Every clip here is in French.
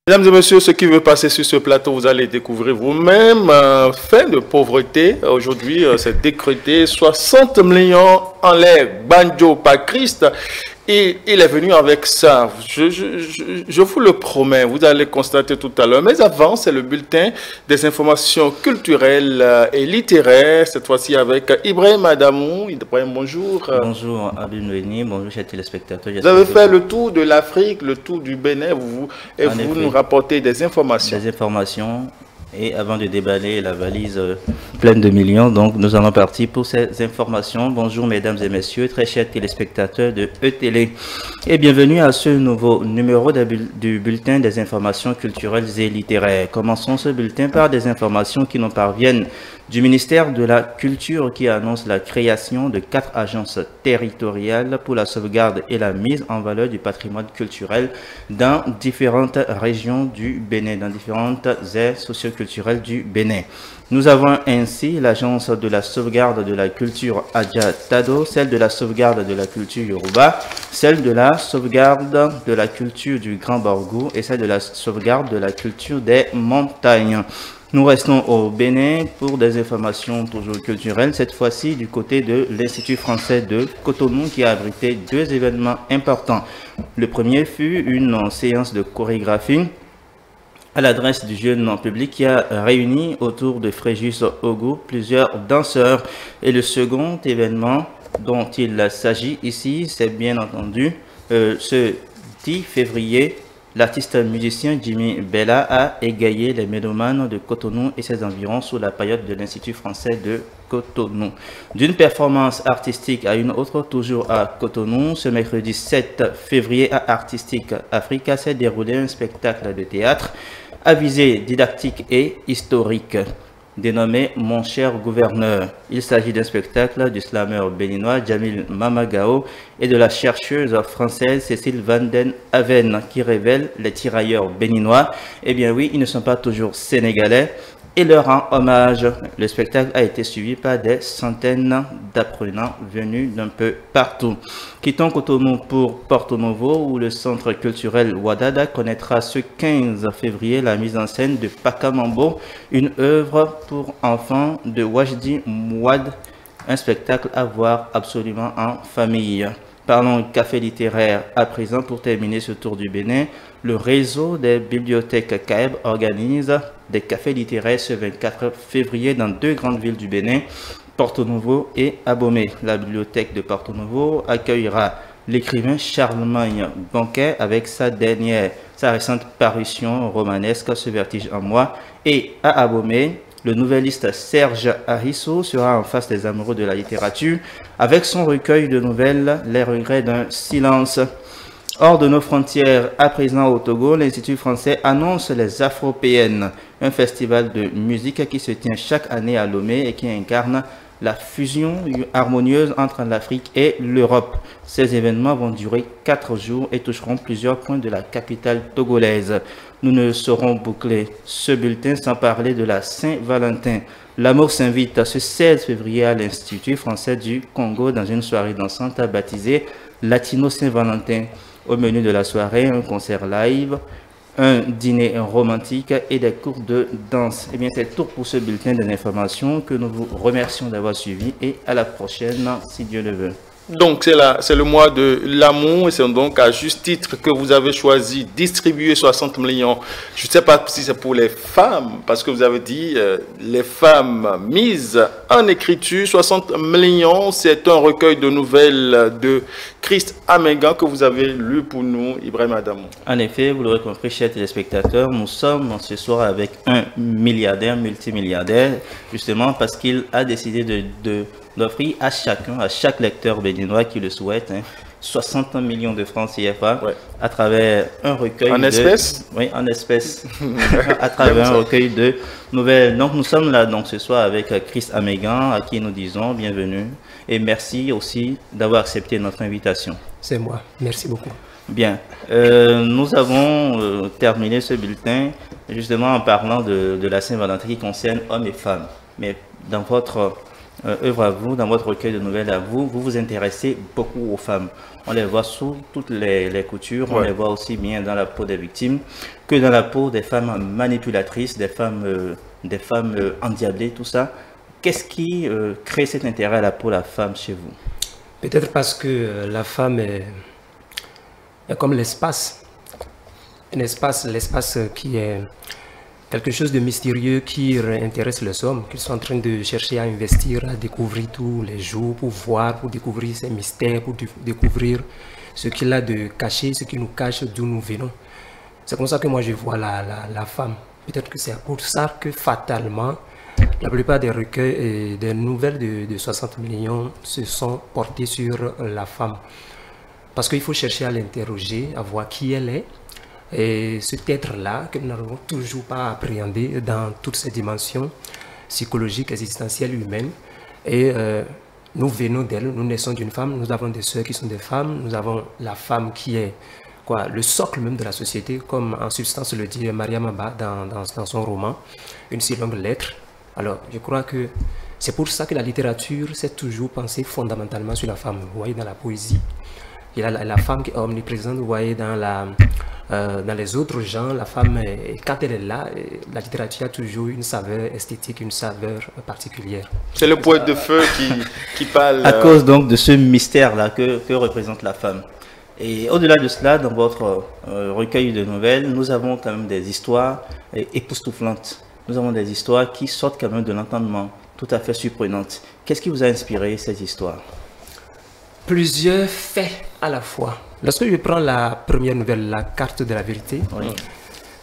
Mesdames et messieurs, ce qui veut passer sur ce plateau, vous allez découvrir vous-même. Fin de pauvreté, aujourd'hui, c'est décrété 60 millions en l'air, banjo par Christ. Et il est venu avec ça. Je vous le promets, vous allez constater tout à l'heure. Mais avant, c'est le bulletin des informations culturelles et littéraires. Cette fois-ci avec Ibrahim Adamou. Ibrahim, bonjour. Bonjour Abim Noéni, bonjour chers téléspectateurs. Vous avez fait le tour de l'Afrique, le tour du Bénin, vous nous rapportez des informations. Des informations. Et avant de déballer la valise pleine de millions, donc nous allons partir pour ces informations. Bonjour mesdames et messieurs, très chers téléspectateurs de E-Télé. Et bienvenue à ce nouveau numéro du bulletin des informations culturelles et littéraires. Commençons ce bulletin par des informations qui nous parviennent du ministère de la Culture qui annonce la création de 4 agences territoriales pour la sauvegarde et la mise en valeur du patrimoine culturel dans différentes régions du Bénin, dans différentes aires socioculturelles du Bénin. Nous avons ainsi l'agence de la sauvegarde de la culture Adja Tado, celle de la sauvegarde de la culture Yoruba, celle de la sauvegarde de la culture du Grand Borgou et celle de la sauvegarde de la culture des montagnes. Nous restons au Bénin pour des informations toujours culturelles, cette fois-ci du côté de l'Institut français de Cotonou qui a abrité 2 événements importants. Le premier fut une séance de chorégraphie à l'adresse du jeune public qui a réuni autour de Fréjus Ogou plusieurs danseurs. Et le second événement dont il s'agit ici, c'est bien entendu ce 10 février. L'artiste musicien Jimmy Bella a égayé les mélomanes de Cotonou et ses environs sous la période de l'Institut français de Cotonou. D'une performance artistique à une autre, toujours à Cotonou, ce mercredi 7 février à Artistique Africa s'est déroulé un spectacle de théâtre à visée didactique et historique, dénommé Mon cher gouverneur. Il s'agit d'un spectacle du slameur béninois Jamil Mamagao et de la chercheuse française Cécile Van den Haven qui révèle les tirailleurs béninois. Eh bien oui, ils ne sont pas toujours sénégalais et leur rend hommage. Le spectacle a été suivi par des centaines d'apprenants venus d'un peu partout. Quittons Cotonou pour Porto Novo où le centre culturel Wadada connaîtra ce 15 février la mise en scène de Pakamambo, une œuvre pour enfants de Wajdi Mouad, un spectacle à voir absolument en famille. Parlons café littéraire à présent pour terminer ce tour du Bénin. Le réseau des bibliothèques CAEB organise des cafés littéraires ce 24 février dans 2 grandes villes du Bénin, Porto Novo et Abomey. La bibliothèque de Porto Novo accueillera l'écrivain Charlemagne Banquet avec sa récente parution romanesque Ce vertige en moi. Et à Abomey, le nouvelliste Serge Arisso sera en face des amoureux de la littérature avec son recueil de nouvelles Les regrets d'un silence. Hors de nos frontières, à présent au Togo, l'Institut français annonce les Afropéennes, un festival de musique qui se tient chaque année à Lomé et qui incarne la fusion harmonieuse entre l'Afrique et l'Europe. Ces événements vont durer 4 jours et toucheront plusieurs points de la capitale togolaise. Nous ne saurons boucler ce bulletin sans parler de la Saint-Valentin. L'amour s'invite ce 16 février à l'Institut français du Congo dans une soirée dansante baptisée Latino Saint-Valentin. Au menu de la soirée, un concert live, un dîner romantique et des cours de danse. Eh bien, c'est tout pour ce bulletin des informations que nous vous remercions d'avoir suivi et à la prochaine, si Dieu le veut. Donc, c'est le mois de l'amour et c'est donc à juste titre que vous avez choisi distribuer 60 millions. Je ne sais pas si c'est pour les femmes, parce que vous avez dit les femmes mises en écriture. 60 millions, c'est un recueil de nouvelles de Christ Amégan que vous avez lu pour nous, Ibrahim Adamou. En effet, vous l'aurez compris, chers téléspectateurs, nous sommes ce soir avec un milliardaire, multimilliardaire, justement parce qu'il a décidé d'offrir à chacun, à chaque lecteur béninois qui le souhaite, 60 millions de francs CFA à travers un recueil espèces? Oui, en espèces. À travers un recueil de nouvelles. Donc nous sommes là donc ce soir avec Chris Amégan à qui nous disons bienvenue et merci aussi d'avoir accepté notre invitation. C'est moi, merci beaucoup. Bien, nous avons terminé ce bulletin justement en parlant de la Saint-Valentin qui concerne hommes et femmes. Mais dans votre œuvre à vous, dans votre recueil de nouvelles à vous, vous vous intéressez beaucoup aux femmes. On les voit sous toutes les coutures, on les voit aussi bien dans la peau des victimes que dans la peau des femmes manipulatrices, des femmes endiablées, tout ça. Qu'est-ce qui crée cet intérêt pour la femme chez vous? Peut-être parce que la femme est comme l'espace. L'espace qui est quelque chose de mystérieux qui intéresse les hommes, qu'ils sont en train de chercher à investir, à découvrir tous les jours, pour voir, pour découvrir ces mystères, pour découvrir ce qu'il a de caché, ce qui nous cache d'où nous venons. C'est comme ça que moi je vois la femme. Peut-être que c'est pour ça que fatalement, la plupart des recueils et des nouvelles de 60 millions se sont portés sur la femme. Parce qu'il faut chercher à l'interroger, à voir qui elle est. Et cet être-là, que nous n'avons toujours pas appréhendé dans toutes ses dimensions psychologiques, existentielles, humaines. Et nous venons d'elle, nous naissons d'une femme, nous avons des sœurs qui sont des femmes, nous avons la femme qui est le socle même de la société, comme en substance le dit Mariam Abba dans son roman, Une si longue lettre. Alors, je crois que c'est pour ça que la littérature s'est toujours pensée fondamentalement sur la femme. Vous voyez, dans la poésie, il y a la femme qui est omniprésente, vous voyez, dans les autres genres, la femme, quand elle est là, la littérature a toujours une saveur esthétique, une saveur particulière. C'est le poète de feu qui parle. À cause donc de ce mystère-là que représente la femme. Et au-delà de cela, dans votre recueil de nouvelles, nous avons quand même des histoires époustouflantes. Nous avons des histoires qui sortent quand même de l'entendement, tout à fait surprenantes. Qu'est-ce qui vous a inspiré ces histoires? Plusieurs faits à la fois. Lorsque je prends la première nouvelle, La carte de la vérité, oui,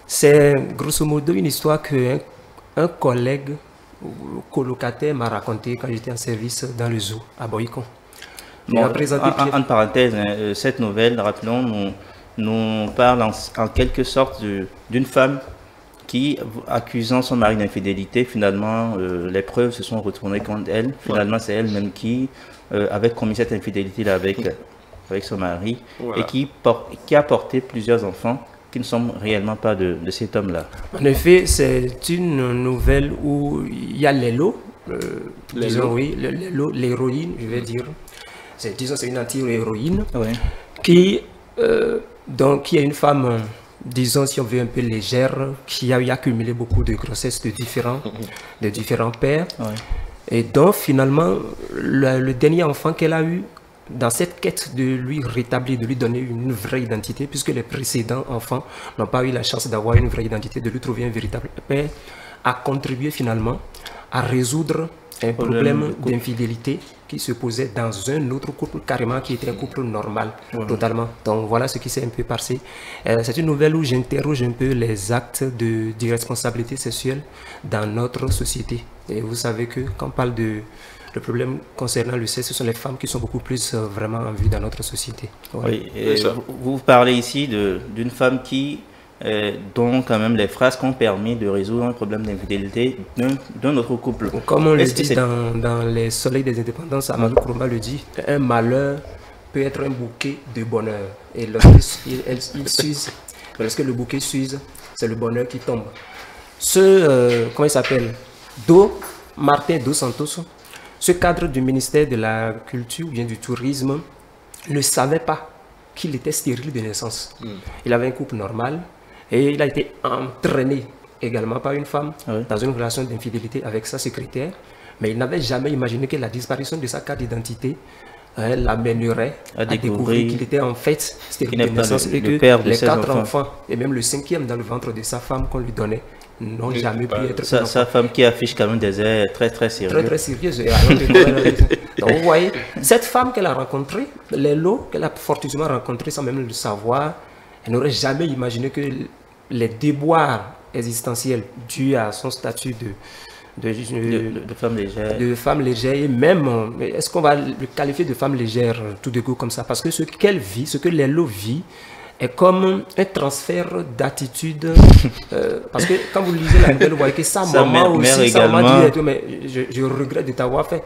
c'est grosso modo une histoire qu'un collègue ou colocataire m'a raconté quand j'étais en service dans le zoo à Boycon. Bon, en parenthèse, cette nouvelle, rappelons, nous parle en quelque sorte d'une femme qui, accusant son mari d'infidélité, finalement, les preuves se sont retournées contre elle. Finalement, c'est elle-même qui avait commis cette infidélité-là avec son mari, voilà, et qui a porté plusieurs enfants qui ne sont réellement pas de cet homme-là. En effet, c'est une nouvelle où il y a Lélo, disons, oui, l'héroïne, je vais dire. Disons, c'est une anti-héroïne, oui, qui est une femme, disons, si on veut, un peu légère, qui a eu accumulé beaucoup de grossesses de différents pères. Oui. Et donc, finalement, le dernier enfant qu'elle a eu, dans cette quête de lui rétablir, de lui donner une vraie identité, puisque les précédents enfants n'ont pas eu la chance d'avoir une vraie identité, de lui trouver un véritable père, a contribué finalement à résoudre un problème d'infidélité qui se posait dans un autre couple, carrément, qui était un couple normal, totalement. Donc voilà ce qui s'est un peu passé. C'est une nouvelle où j'interroge un peu les actes d'irresponsabilité sexuelle dans notre société. Et vous savez que quand on parle de problème concernant le sexe, ce sont les femmes qui sont beaucoup plus vraiment en vue dans notre société. Voilà. Oui, vous parlez ici d'une femme dont quand même les phrases qui ont permis de résoudre un problème d'infidélité d'un autre couple. Comme on le dit dans les Soleils des Indépendances, Amadou Kourouma le dit, un malheur peut être un bouquet de bonheur. Et lorsqu'il s'use, lorsque le bouquet s'use, c'est le bonheur qui tombe. Comment il s'appelle, Martin Dos Santos, ce cadre du ministère de la Culture ou bien du Tourisme ne savait pas qu'il était stérile de naissance. Il avait un couple normal et il a été entraîné également par une femme dans une relation d'infidélité avec sa secrétaire, mais il n'avait jamais imaginé que la disparition de sa carte d'identité l'amènerait à découvrir qu'il était en fait stérile de naissance et que les 4 enfants et même le 5e dans le ventre de sa femme qu'on lui donnait n'ont jamais pu être... Sa femme qui affiche quand même des airs très très sérieux. Très très sérieuse. Donc vous voyez, cette femme qu'elle a rencontrée, Lélo, qu'elle a fortuitement rencontrée sans même le savoir, elle n'aurait jamais imaginé que les déboires existentiels dus à son statut de femme légère, et même, est-ce qu'on va le qualifier de femme légère tout de go comme ça? Parce que ce qu'elle vit, ce que Lélo vit, est comme un transfert d'attitude. Parce que quand vous lisez la nouvelle, vous voyez que sa maman aussi, sa maman dit, mais je regrette de t'avoir fait.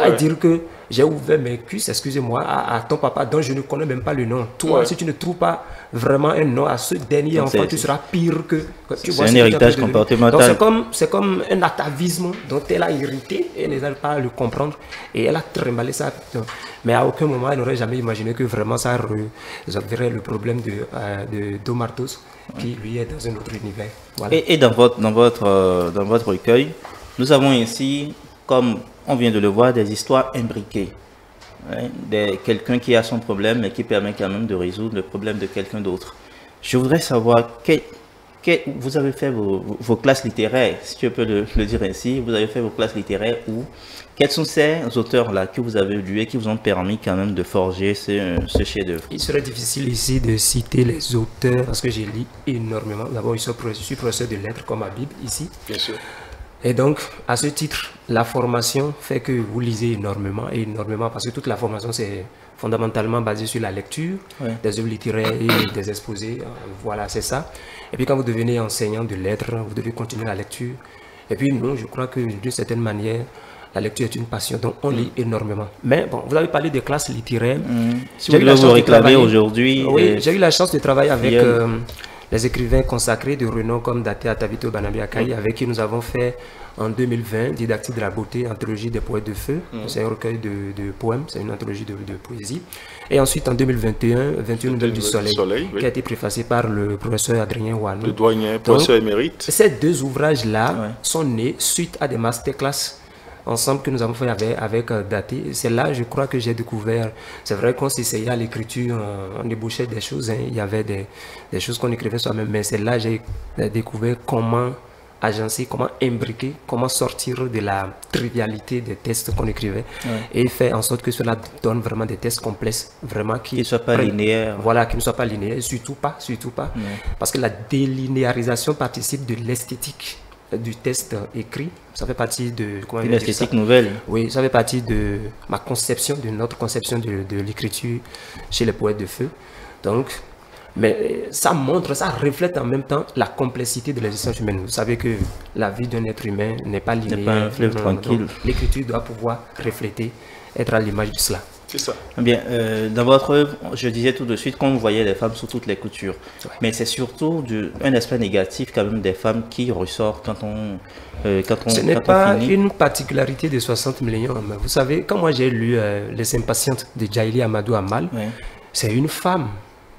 À dire que j'ai ouvert mes cuisses, excusez-moi, à ton papa dont je ne connais même pas le nom. Toi, si tu ne trouves pas vraiment un nom à ce dernier enfant, tu seras pire que... C'est un héritage comportemental. Donc c'est comme un atavisme dont elle a hérité et elle n'arrive pas à le comprendre. Et elle a trimballé ça. Mais à aucun moment, elle n'aurait jamais imaginé que vraiment ça résolverait le problème de Domartos, qui lui est dans un autre univers. Voilà. Et dans votre recueil, nous avons ici, comme on vient de le voir, des histoires imbriquées. Hein, quelqu'un qui a son problème et qui permet quand même de résoudre le problème de quelqu'un d'autre. Je voudrais savoir, vous avez fait vos classes littéraires, si je peux le dire ainsi, vous avez fait vos classes littéraires où, quels sont ces auteurs-là que vous avez lus et qui vous ont permis quand même de forger ce chef-d'œuvre? Il serait difficile ici de citer les auteurs parce que j'ai lu énormément. D'abord, je suis professeur de lettres comme ma Bible ici. Bien sûr. Et donc, à ce titre, la formation fait que vous lisez énormément, parce que toute la formation, c'est fondamentalement basé sur la lecture, des œuvres littéraires et des exposés. Voilà, c'est ça. Et puis, quand vous devenez enseignant de lettres, vous devez continuer la lecture. Et puis, non, je crois que d'une certaine manière, la lecture est une passion, donc on lit énormément. Mais bon, vous avez parlé des classes littéraires. Si vous voulez vous réclamer aujourd'hui. Oui, j'ai eu la chance de travailler avec les écrivains consacrés de renom comme Daté Atavito Banambi Akai, avec qui nous avons fait en 2020 Didactique de la beauté, anthologie des poètes de feu. C'est un recueil de poèmes, c'est une anthologie de poésie. Et ensuite en 2021, 21 Nouvelles du Soleil, qui a été préfacé par le professeur Adrien Ouanou. Le doyen, professeur émérite. Ces deux ouvrages-là sont nés suite à des masterclass ensemble que nous avons fait avec Daté. C'est là, je crois, que j'ai découvert. C'est vrai qu'on s'essayait à l'écriture, on ébauchait des choses, hein. Il y avait des choses qu'on écrivait soi-même, mais c'est là que j'ai découvert comment agencer, comment imbriquer, comment sortir de la trivialité des textes qu'on écrivait et faire en sorte que cela donne vraiment des textes complexes, vraiment qui ne soient pas linéaires. Voilà, qui ne soient pas linéaires, surtout pas. Parce que la délinéarisation participe de l'esthétique du texte écrit. Ça fait partie de une esthétique nouvelle. Oui, ça fait partie de ma conception, de notre conception de l'écriture chez les poètes de feu. Donc, mais ça montre, ça reflète en même temps la complexité de l'existence humaine. Vous savez que la vie d'un être humain n'est pas linéaire. N'est pas un fleuve tranquille. L'écriture doit pouvoir refléter, être à l'image de cela. C'est ça. Bien, dans votre œuvre, je disais tout de suite qu'on voyait les femmes sous toutes les coutures. Mais c'est surtout un aspect négatif quand même des femmes qui ressort quand on Ce n'est pas une particularité de 60 millions. Mais vous savez, quand moi j'ai lu Les Impatientes de Djaïli Amadou Amal, c'est une femme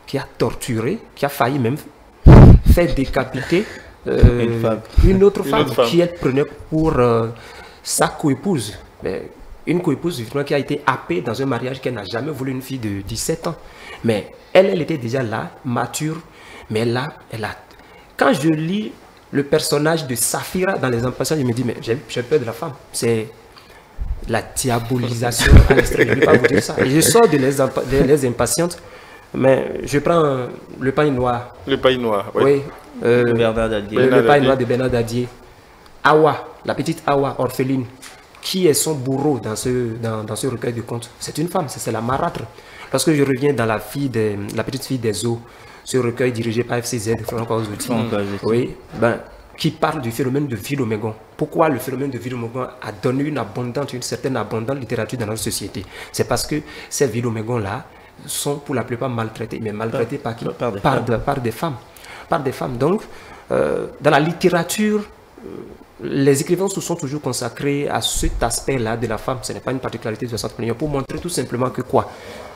qui a torturé, qui a failli même faire décapiter une autre femme qui elle prenait pour sa coépouse. Une coépouse qui a été happée dans un mariage qu'elle n'a jamais voulu, une fille de 17 ans. Mais elle était déjà là, mature. Mais là, quand je lis le personnage de Safira dans Les Impatientes, je me dis, mais j'ai peur de la femme. C'est la diabolisation à l'extrême. Je ne vais pas vous dire ça. Et je sors de Les Impatientes, mais je prends Le Pain Noir. Le Pain Noir, oui. De Bernard Dadier. Le Pain Noir de Bernard Dadier. Awa, la petite Awa, orpheline. Qui est son bourreau dans ce recueil de contes? C'est une femme, c'est la marâtre. Lorsque je reviens dans la petite fille des eaux, ce recueil dirigé par FCZ, Franck Ozouti, qui parle du phénomène de Philomégon. Pourquoi le phénomène de Philomégon a donné une certaine abondante littérature dans notre société? C'est parce que ces Philomégons-là sont pour la plupart maltraités. Mais maltraités par qui? Par des femmes. Par des femmes. Donc, dans la littérature, les écrivains se sont toujours consacrés à cet aspect-là de la femme. Ce n'est pas une particularité de 60 millions, pour montrer tout simplement que quoi?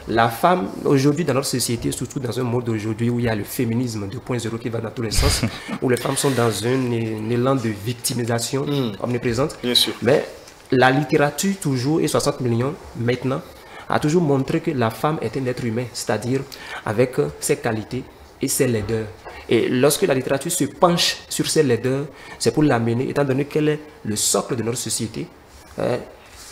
La femme, aujourd'hui, dans notre société, surtout dans un monde d'aujourd'hui où il y a le féminisme 2.0 qui va dans tous les sens, où les femmes sont dans un élan de victimisation omniprésente. Bien sûr. Mais la littérature, toujours, et 60 millions maintenant, a toujours montré que la femme est un être humain, c'est-à-dire avec ses qualités et ses laideurs. Et lorsque la littérature se penche sur ces laideurs, c'est pour l'amener, étant donné qu'elle est le socle de notre société,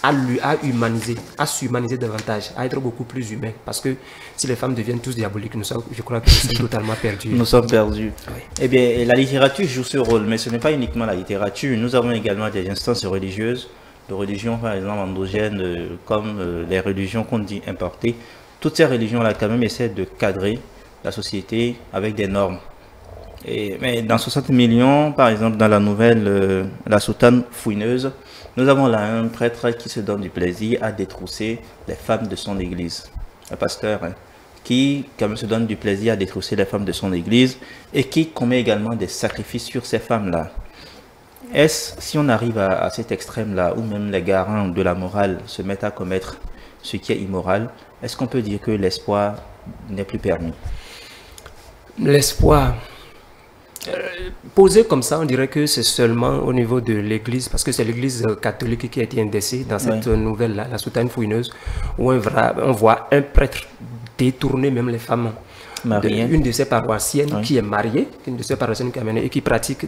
à s'humaniser davantage, à être beaucoup plus humain. Parce que si les femmes deviennent tous diaboliques, je crois que nous sommes totalement perdus. Nous sommes perdus. Oui. Eh bien, la littérature joue ce rôle, mais ce n'est pas uniquement la littérature. Nous avons également des instances religieuses, de religions par exemple endogènes, comme les religions qu'on dit importées. Toutes ces religions-là, quand même, essaient de cadrer la société avec des normes. Mais dans 60 millions, par exemple, dans la nouvelle La Soutane Fouineuse, nous avons là un prêtre qui se donne du plaisir à détrousser les femmes de son église. Un pasteur qui quand même se donne du plaisir à détrousser les femmes de son église et qui commet également des sacrifices sur ces femmes-là. Est-ce, si on arrive à cet extrême-là, où même les garants de la morale se mettent à commettre ce qui est immoral, est-ce qu'on peut dire que l'espoir n'est plus permis? L'espoir, posé comme ça, on dirait que c'est seulement au niveau de l'Église, parce que c'est l'Église catholique qui a été indexée dans cette nouvelle-là, la soutane fouineuse, où on voit un prêtre détourner même les femmes. Une de ses paroissiennes qui est mariée, une de ses paroissiennes qui est mariée et qui pratique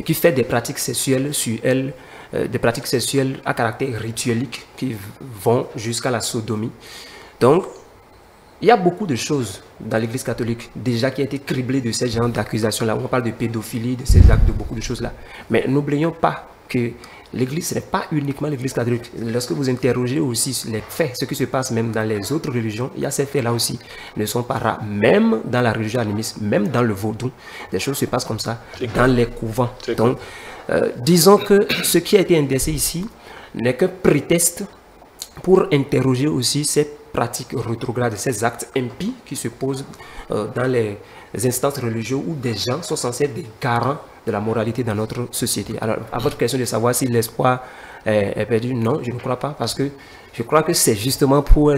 qui fait des pratiques sexuelles sur elle, des pratiques sexuelles à caractère rituelique qui vont jusqu'à la sodomie. Donc, il y a beaucoup de choses dans l'Église catholique déjà qui a été criblée de ces genres d'accusations-là. On parle de pédophilie, de ces actes, de beaucoup de choses-là. Mais n'oublions pas que l'Église, ce n'est pas uniquement l'Église catholique. Lorsque vous interrogez aussi les faits, ce qui se passe même dans les autres religions, il y a ces faits-là aussi, ne sont pas rares. Même dans la religion animiste, même dans le vaudou, des choses se passent comme ça, dans les couvents. Donc, disons que ce qui a été indexé ici n'est que prétexte pour interroger aussi ces pratiques rétrogrades, ces actes impies qui se posent dans les instances religieuses où des gens sont censés être des garants de la moralité dans notre société. Alors, à votre question de savoir si l'espoir est perdu, non, je ne crois pas, parce que je crois que c'est justement pour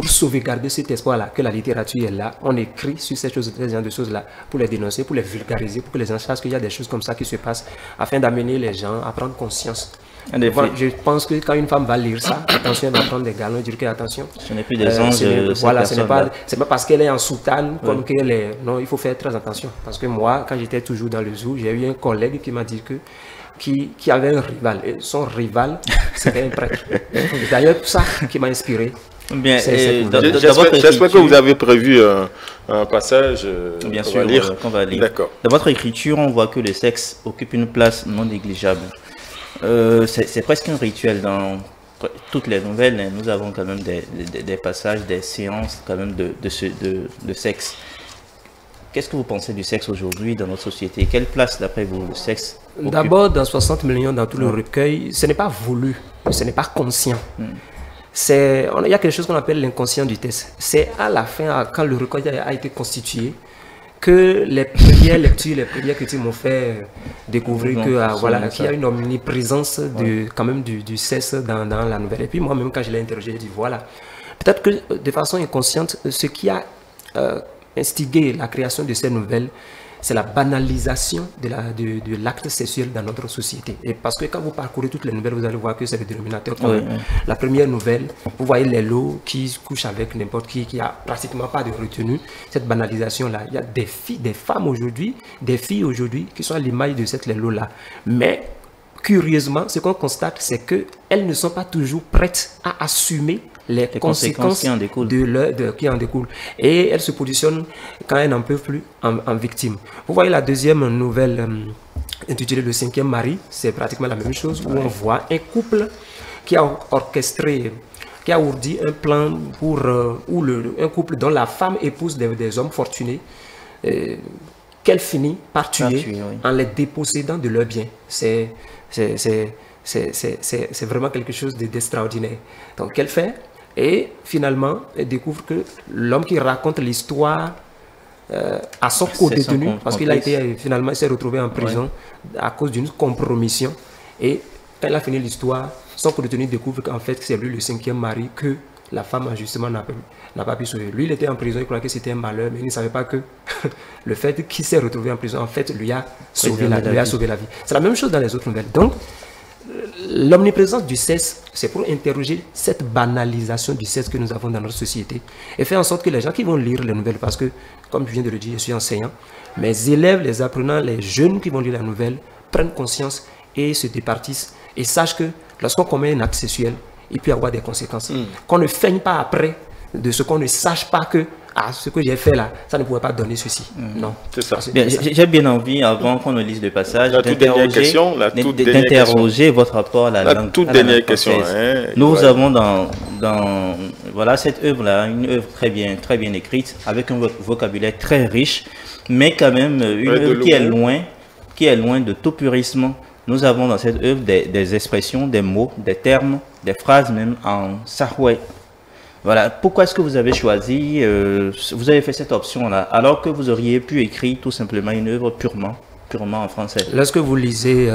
sauvegarder cet espoir-là que la littérature est là. On écrit sur ces genre de choses-là pour les dénoncer, pour les vulgariser, pour que les gens sachent qu'il y a des choses comme ça qui se passent, afin d'amener les gens à prendre conscience. Je pense que quand une femme va lire ça, attention, elle va prendre des galons et dire que attention. Ce n'est plus des anges. Voilà, ce n'est pas parce qu'elle est en soutane comme qu'elle est. Non, il faut faire très attention. Parce que moi, quand j'étais toujours dans le zoo, j'ai eu un collègue qui m'a dit qui avait un rival. Et son rival, c'était un prêtre. C'est d'ailleurs ça qui m'a inspiré. Bien, j'espère que vous avez prévu un passage. Bien sûr, qu'on va lire. D'accord. Dans votre écriture, on voit que le sexe occupe une place non négligeable. C'est presque un rituel dans toutes les nouvelles. Nous avons quand même des passages, des séances quand même de sexe. Qu'est-ce que vous pensez du sexe aujourd'hui dans notre société? Quelle place, d'après vous, le sexe occupe? D'abord, dans 60 millions, dans tout le recueil, ce n'est pas voulu, ce n'est pas conscient. Il y a quelque chose qu'on appelle l'inconscient du texte. C'est à la fin, quand le recueil a été constitué, que les premières lectures, les premières critiques m'ont fait découvrir qu'il y a une omniprésence quand même du sexe dans la nouvelle. Et puis moi-même, quand je l'ai interrogé, j'ai dit voilà. Peut-être que de façon inconsciente, ce qui a instigé la création de ces nouvelles, c'est la banalisation de l'acte sexuel dans notre société. Et parce que quand vous parcourez toutes les nouvelles, vous allez voir que c'est le dénominateur commun. La première nouvelle, vous voyez les lots qui couchent avec n'importe qui a pratiquement pas de retenue. Cette banalisation-là, il y a des femmes aujourd'hui, des filles aujourd'hui qui sont à l'image de cette lots-là. Mais curieusement, ce qu'on constate, c'est qu'elles ne sont pas toujours prêtes à assumer les conséquences qui en découlent. Et elles se positionnent, quand elles n'en peuvent plus, en victime. Vous voyez la deuxième nouvelle intitulée Le cinquième mari, c'est pratiquement la même chose, où on voit un couple qui a orchestré, qui a ourdi un plan pour un couple dont la femme épouse des hommes fortunés, qu'elle finit par tuer en les dépossédant de leurs biens. C'est vraiment quelque chose d'extraordinaire. Donc, qu'elle fait? Et finalement, elle découvre que l'homme qui raconte l'histoire à son co-détenu, parce qu'il a été finalement, il s'est retrouvé en prison à cause d'une compromission. Et quand il a fini l'histoire, son co-détenu découvre qu'en fait, c'est lui le cinquième mari que la femme, justement, n'a pas pu sauver. Lui, il était en prison, il croyait que c'était un malheur, mais il ne savait pas que le fait qu'il s'est retrouvé en prison, en fait, lui a sauvé la vie. C'est la même chose dans les autres nouvelles. Donc, l'omniprésence du sexe, c'est pour interroger cette banalisation du sexe que nous avons dans notre société et faire en sorte que les gens qui vont lire les nouvelles, parce que, comme je viens de le dire, je suis enseignant, mes élèves, les apprenants, les jeunes qui vont lire la nouvelle, prennent conscience et se départissent et sachent que lorsqu'on commet un acte sexuel, il peut y avoir des conséquences. Qu'on ne feigne pas après de ce qu'on ne sache pas que ce que j'ai fait là, ça ne pourrait pas donner ceci. Non. C'est ça. J'ai bien envie, avant qu'on ne lise le passage, d'interroger votre rapport à la langue. Toute dernière question. Nous avons dans cette œuvre-là, une œuvre très bien écrite, avec un vocabulaire très riche, mais quand même une œuvre qui est loin de tout purisme. Nous avons dans cette œuvre des expressions, des mots, des termes, des phrases même en sahoué. Voilà, pourquoi est-ce que vous avez choisi, vous avez fait cette option-là, alors que vous auriez pu écrire tout simplement une œuvre purement en français? Lorsque vous lisez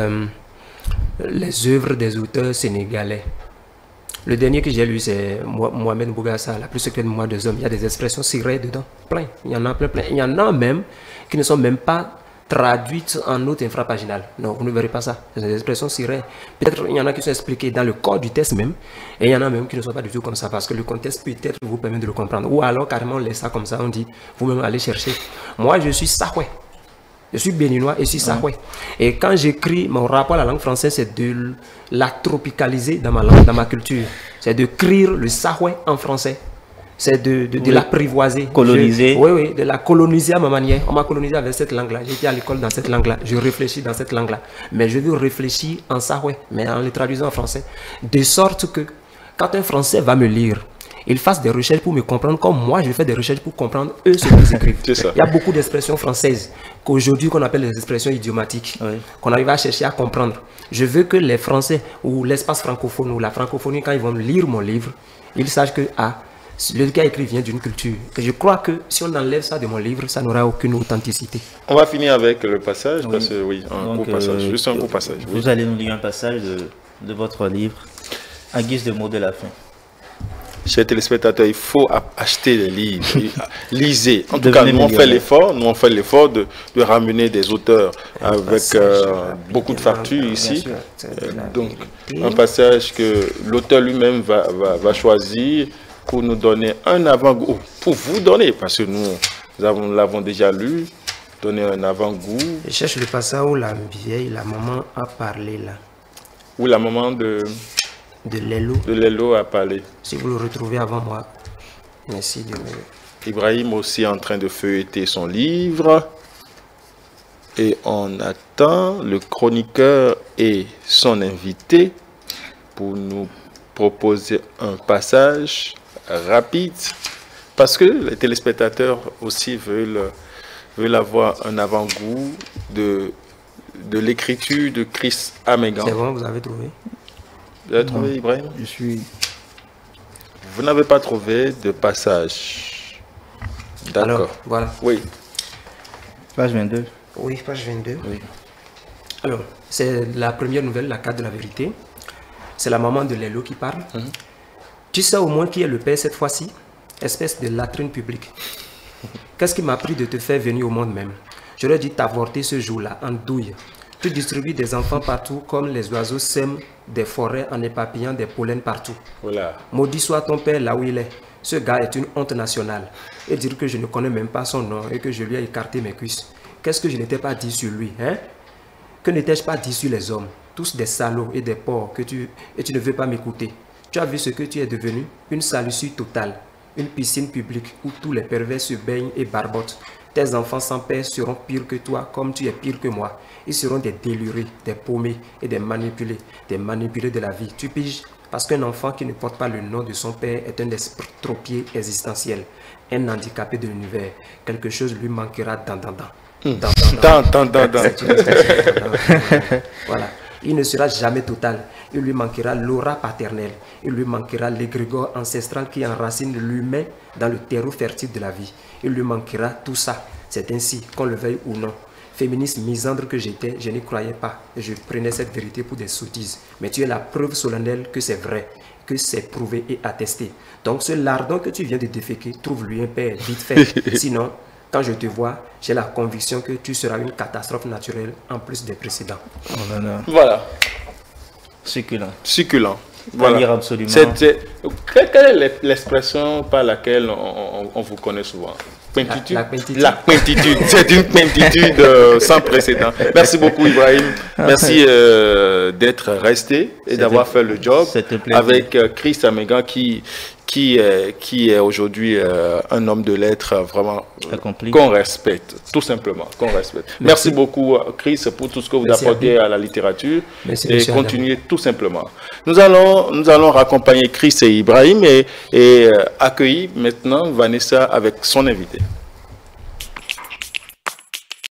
les œuvres des auteurs sénégalais, Le dernier que j'ai lu, c'est Mohamed Bougassa, La plus secrète mémoire des hommes. Il y a des expressions cirées dedans, plein. Il y en a plein. Il y en a même qui ne sont même pas traduites en note infrapaginale. Non, vous ne verrez pas ça. C'est des expressions cirées. Peut-être il y en a qui sont expliquées dans le corps du texte même, et il y en a même qui ne sont pas du tout comme ça, parce que le contexte peut-être vous permet de le comprendre. Ou alors carrément on laisse ça comme ça, on dit, vous-même allez chercher. Moi, je suis Sahwe. Je suis béninois et je suis Sahwe. Et quand j'écris mon rapport à la langue française, c'est de la tropicaliser dans ma langue, dans ma culture. C'est de d'écrire le Sahwe en français. C'est de l'apprivoiser. Coloniser. Oui, de la coloniser à ma manière. On m'a colonisé avec cette langue-là. J'étais à l'école dans cette langue-là. Je réfléchis dans cette langue-là. Mais je veux réfléchir en Sahwe, mais en le traduisant en français. De sorte que quand un Français va me lire, il fasse des recherches pour me comprendre comme moi je fais des recherches pour comprendre eux ce qu'ils écrivent. Il y a beaucoup d'expressions françaises qu'aujourd'hui qu'on appelle les expressions idiomatiques, qu'on arrive à chercher à comprendre. Je veux que les Français ou l'espace francophone ou la francophonie, quand ils vont lire mon livre, ils sachent que le gars écrit vient d'une culture. Et je crois que si on enlève ça de mon livre, ça n'aura aucune authenticité. On va finir avec le passage, parce que un court passage, juste un court passage. Vous allez nous lire un passage de votre livre, en guise de mot de la fin. Chers téléspectateurs, il faut acheter les livres, lisez. En tout cas, nous on fait l'effort de ramener des auteurs avec beaucoup de factures ici. Donc, un passage que l'auteur lui-même va choisir pour nous donner un avant-goût, pour vous donner, parce que nous l'avons déjà lu, donner un avant-goût. Je cherche le passage où la maman a parlé là. Où la maman de Lelo a parlé. Si vous le retrouvez avant moi, merci de me... Ibrahim aussi est en train de feuilleter son livre. Et on attend le chroniqueur et son invité pour nous proposer un passage rapide. Parce que les téléspectateurs aussi veulent avoir un avant-goût de l'écriture de Chris Amégan. C'est bon, vous avez trouvé? Vous avez trouvé, Ibrahim? Vous n'avez pas trouvé de passage. D'accord. Voilà. Oui. Page 22. Oui, page 22. Oui. Alors, c'est la première nouvelle, la carte de la vérité. C'est la maman de Lelo qui parle. Tu sais au moins qui est le père cette fois-ci? Espèce de latrine publique. Qu'est-ce qui m'a pris de te faire venir au monde même? J'aurais dû t'avorter ce jour-là, en douille. Tu distribues des enfants partout comme les oiseaux sèment des forêts en éparpillant des pollens partout. Voilà. Maudit soit ton père là où il est. Ce gars est une honte nationale. Et dire que je ne connais même pas son nom et que je lui ai écarté mes cuisses. Qu'est-ce que je n'étais pas dit sur lui, hein? Que n'étais-je pas dit sur les hommes? Tous des salauds et des porcs et tu ne veux pas m'écouter. Tu as vu ce que tu es devenu? Une salissure totale. Une piscine publique où tous les pervers se baignent et barbotent. Tes enfants sans père seront pires que toi, comme tu es pire que moi. Ils seront des délurés, des paumés et des manipulés de la vie. Tu piges? Parce qu'un enfant qui ne porte pas le nom de son père est un estropié existentiel, un handicapé de l'univers. Quelque chose lui manquera Voilà. Il ne sera jamais total. Il lui manquera l'aura paternelle. Il lui manquera l'égrégore ancestral qui enracine l'humain dans le terreau fertile de la vie. Il lui manquera tout ça. C'est ainsi, qu'on le veuille ou non. Féministe misandre que j'étais, je n'y croyais pas. Et je prenais cette vérité pour des sottises. Mais tu es la preuve solennelle que c'est vrai, que c'est prouvé et attesté. Donc ce lardon que tu viens de déféquer, trouve-lui un père vite fait. Sinon, quand je te vois, j'ai la conviction que tu seras une catastrophe naturelle en plus des précédents. Voilà. Succulent. Succulent. Voilà. Lire absolument. Quelle est l'expression par laquelle on vous connaît souvent? Quintitude. La quintitude. C'est une quintitude sans précédent. Merci beaucoup, Ibrahim. Merci d'être resté et d'avoir fait le job avec Chris Amégan qui est aujourd'hui un homme de lettres vraiment qu'on respecte, tout simplement, qu'on respecte. Merci beaucoup, Chris, pour tout ce que vous apportez à la littérature. Et continuez tout simplement. Nous allons raccompagner Chris et Ibrahim et accueillir maintenant Vanessa avec son invité.